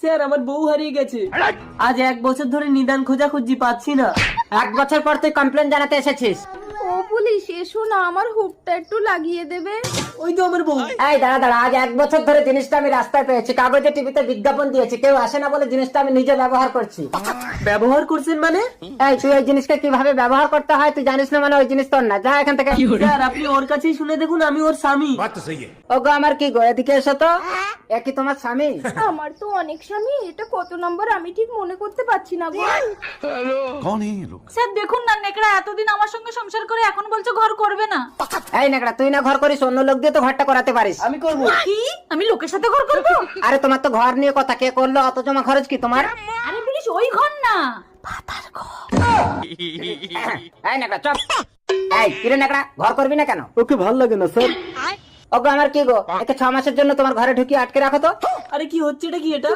Sir আমার বউ হারিয়ে গেছে। আজ 1 বছর ধরে নিদান খোঁজাখুঁজি পাচ্ছি না। 1 বছর পর তুই কমপ্লেন জানাতে এসেছিস? ও পুলিশ, এসো না, আমার হুকটা একটু লাগিয়ে দেবে। ওই তো আমার বউ। এই দাঁড়া দাঁড়া, আজ 1 বছর ধরে জিনিসটা আমি রাস্তায় পেয়েছি, কাগজে টিভিতে বিজ্ঞাপন দিয়েছি, কেউ আসে না বলে জিনিসটা আমি নিজে ব্যবহার করছি। ব্যবহার করছেন মানে? এই তুই ওই জিনিসকে কিভাবে ব্যবহার করতে হয় তুই জানিস না, মানে ওই জিনিস তোর না, যা এখান থেকে। স্যার আপনি ওর কাছেই শুনে দেখুন, আমি ওর স্বামী। ওগো আমার কি গো, এদিকে এসো তো। এ কি তোমার স্বামী? আমার তো অনেক স্বামী, এটা কত নম্বর আমি ঠিক মনে করতে পারছি না গো। कौन है ये लोग? স্যার দেখুন না, নেকড়া এতদিন আমার সঙ্গে সংসার করে এখন বলছে ঘর করবে না। এই নেকড়া, তুই না ঘর করিস, অন্য লোক দিয়ে তো ঘরটা করাতে পারিস। আমি করবো। কি? আমি লোকের সাথে ঘর করবো? আরে তোমার তো ঘর নিয়ে কথা, কে করলো, অত জমা খরচ কি তোমার? আরে পুলিশ, ওই ঘর না। এই নেকড়া চুপ। এই কিরে নেকড়া, ঘর করবি না কেন? ওকে ভাল লাগে না স্যার। ওগো আমার কি গো, একে 6 মাসের জন্য তোমার ঘরে ঢুকিয়ে আটকে রাখো তো। আরে কি হচ্ছে, এটা কি এটা?